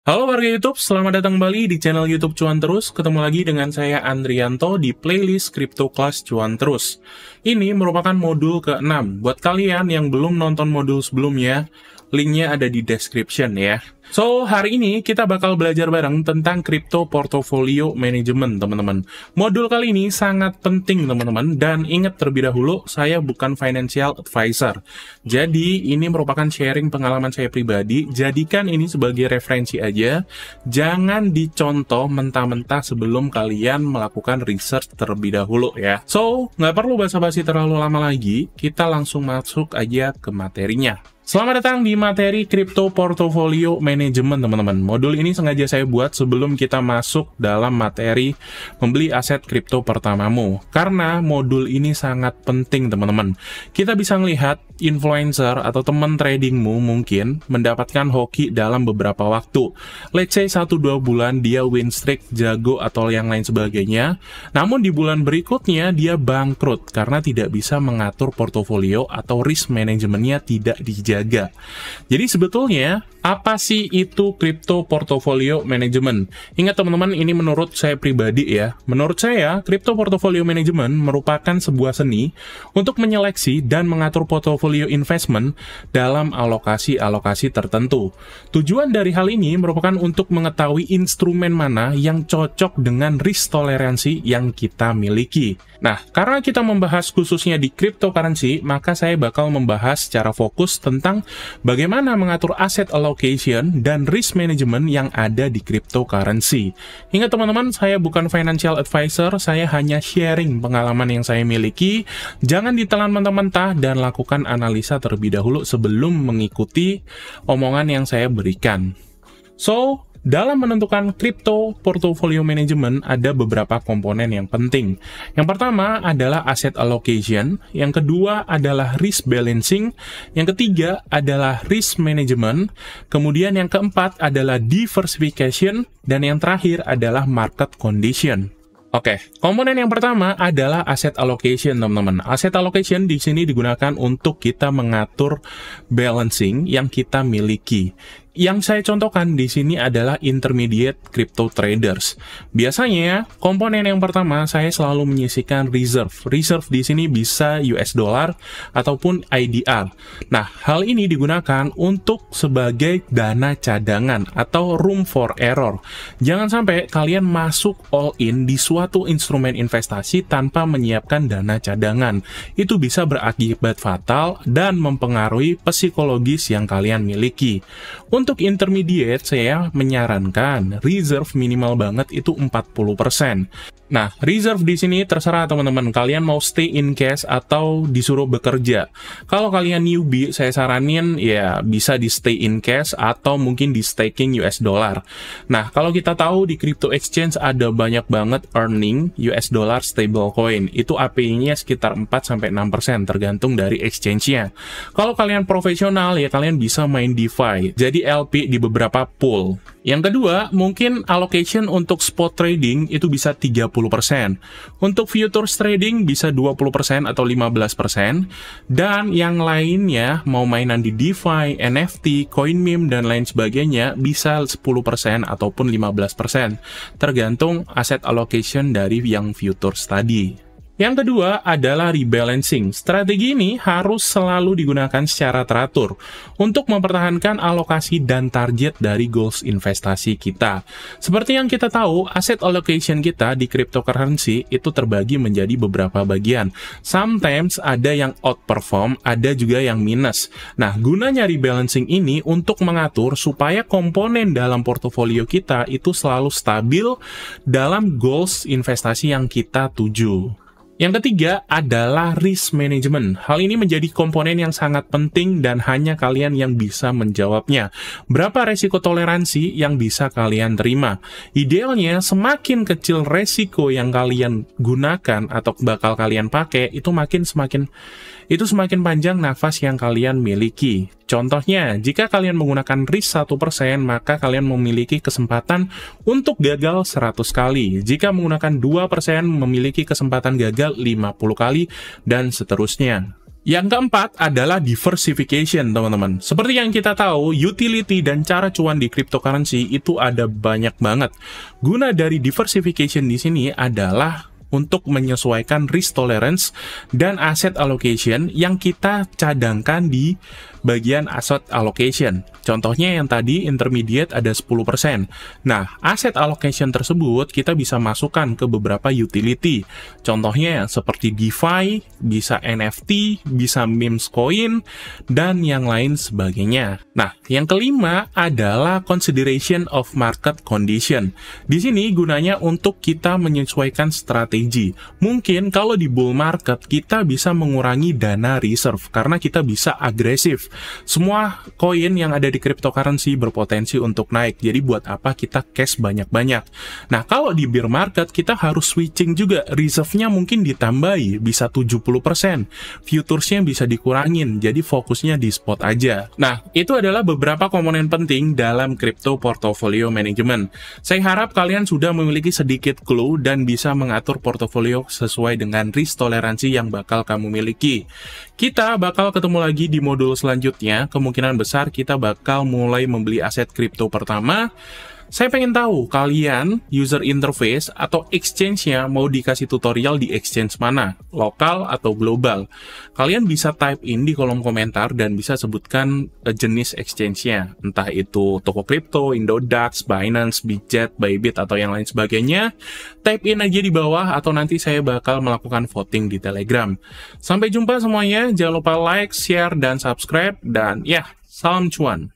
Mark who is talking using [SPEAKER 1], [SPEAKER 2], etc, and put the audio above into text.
[SPEAKER 1] Halo warga YouTube, selamat datang kembali di channel YouTube Cuan Terus. Ketemu lagi dengan saya Andrianto di playlist Crypto Class Cuan Terus. Ini merupakan modul ke-6. Buat kalian yang belum nonton modul sebelumnya, linknya ada di description ya. So, hari ini kita bakal belajar bareng tentang Crypto Portfolio Management, teman-teman. Modul kali ini sangat penting, teman-teman. Dan ingat terlebih dahulu, saya bukan financial advisor. Jadi, ini merupakan sharing pengalaman saya pribadi. Jadikan ini sebagai referensi aja. Jangan dicontoh mentah-mentah sebelum kalian melakukan research terlebih dahulu ya. So, nggak perlu basa-basi terlalu lama lagi. Kita langsung masuk aja ke materinya. Selamat datang di materi Crypto Portfolio Management, teman-teman. Modul ini sengaja saya buat sebelum kita masuk dalam materi membeli aset kripto pertamamu. Karena modul ini sangat penting, teman-teman. Kita bisa melihat influencer atau teman tradingmu mungkin mendapatkan hoki dalam beberapa waktu. Let's say 1-2 bulan dia win streak, jago, atau yang lain sebagainya. Namun di bulan berikutnya dia bangkrut karena tidak bisa mengatur portofolio atau risk manajemennya tidak dijaga. Jadi sebetulnya apa sih itu Crypto Portfolio Management? Ingat teman-teman, ini menurut saya pribadi ya. Menurut saya, Crypto Portfolio Management merupakan sebuah seni untuk menyeleksi dan mengatur portofolio investment dalam alokasi-alokasi tertentu. Tujuan dari hal ini merupakan untuk mengetahui instrumen mana yang cocok dengan risk toleransi yang kita miliki. Nah, karena kita membahas khususnya di cryptocurrency, maka saya bakal membahas secara fokus tentang bagaimana mengatur asset allocation dan risk management yang ada di cryptocurrency. Ingat teman-teman, saya bukan financial advisor, saya hanya sharing pengalaman yang saya miliki. Jangan ditelan mentah-mentah dan lakukan analisa terlebih dahulu sebelum mengikuti omongan yang saya berikan. So, dalam menentukan Crypto Portfolio Management ada beberapa komponen yang penting. Yang pertama adalah asset allocation, yang kedua adalah risk balancing, yang ketiga adalah risk management, kemudian yang keempat adalah diversification, dan yang terakhir adalah market condition. Oke, komponen yang pertama adalah asset allocation, teman-teman. Asset allocation di sini digunakan untuk kita mengatur balancing yang kita miliki. Yang saya contohkan di sini adalah intermediate crypto traders. Biasanya, komponen yang pertama saya selalu menyisihkan reserve. Reserve di sini bisa US dollar ataupun IDR. Nah, hal ini digunakan untuk sebagai dana cadangan atau room for error. Jangan sampai kalian masuk all in di suatu instrumen investasi tanpa menyiapkan dana cadangan. Itu bisa berakibat fatal dan mempengaruhi psikologis yang kalian miliki. Untuk intermediate, saya menyarankan reserve minimal banget itu 40%. Nah, reserve di sini terserah teman-teman, kalian mau stay in cash atau disuruh bekerja. Kalau kalian newbie, saya saranin ya bisa di stay in cash atau mungkin di staking US dollar. Nah, kalau kita tahu di crypto exchange ada banyak banget earning US dollar stablecoin. Itu API-nya sekitar 4-6% tergantung dari exchange-nya. Kalau kalian profesional ya kalian bisa main DeFi. Jadi LP di beberapa pool. Yang kedua, mungkin allocation untuk spot trading itu bisa 30%. Untuk futures trading bisa 20% atau 15%. Dan yang lainnya, mau mainan di DeFi, NFT, coin meme, dan lain sebagainya, bisa 10% ataupun 15%. Tergantung aset allocation dari yang futures tadi. Yang kedua adalah rebalancing. Strategi ini harus selalu digunakan secara teratur untuk mempertahankan alokasi dan target dari goals investasi kita. Seperti yang kita tahu, asset allocation kita di cryptocurrency itu terbagi menjadi beberapa bagian. Sometimes ada yang outperform, ada juga yang minus. Nah, gunanya rebalancing ini untuk mengatur supaya komponen dalam portofolio kita itu selalu stabil dalam goals investasi yang kita tuju. Yang ketiga adalah risk management. Hal ini menjadi komponen yang sangat penting dan hanya kalian yang bisa menjawabnya. Berapa resiko toleransi yang bisa kalian terima? Idealnya semakin kecil resiko yang kalian gunakan atau bakal kalian pakai, itu semakin panjang nafas yang kalian miliki. Contohnya, jika kalian menggunakan risk 1%, maka kalian memiliki kesempatan untuk gagal 100 kali. Jika menggunakan 2%, memiliki kesempatan gagal 50 kali, dan seterusnya. Yang keempat adalah diversification, teman-teman. Seperti yang kita tahu, utility dan cara cuan di cryptocurrency itu ada banyak banget. Guna dari diversification di sini adalah untuk menyesuaikan risk tolerance dan asset allocation yang kita cadangkan di bagian asset allocation. Contohnya yang tadi intermediate ada 10%. Nah, asset allocation tersebut kita bisa masukkan ke beberapa utility. Contohnya seperti DeFi, bisa NFT, bisa memes coin, dan yang lain sebagainya. Nah, yang kelima adalah consideration of market condition. Di sini gunanya untuk kita menyesuaikan strategi. Mungkin kalau di bull market kita bisa mengurangi dana reserve karena kita bisa agresif. Semua koin yang ada di cryptocurrency berpotensi untuk naik. Jadi buat apa kita cash banyak-banyak? Nah, kalau di bear market kita harus switching juga. Reserve-nya mungkin ditambahi bisa 70%. Futuresnya bisa dikurangin. Jadi fokusnya di spot aja. Nah, itu adalah beberapa komponen penting dalam crypto portfolio management. Saya harap kalian sudah memiliki sedikit clue dan bisa mengatur portofolio sesuai dengan risk toleransi yang bakal kamu miliki. Kita bakal ketemu lagi di modul selanjutnya. Kemungkinan besar kita bakal mulai membeli aset kripto pertama. Saya pengen tahu kalian user interface atau exchange-nya mau dikasih tutorial di exchange mana, lokal atau global. Kalian bisa type in di kolom komentar dan bisa sebutkan jenis exchange-nya. Entah itu toko kripto, Indodax, Binance, Bitget, Bybit, atau yang lain sebagainya. Type in aja di bawah atau nanti saya bakal melakukan voting di Telegram. Sampai jumpa semuanya, jangan lupa like, share, dan subscribe. Dan ya, salam cuan!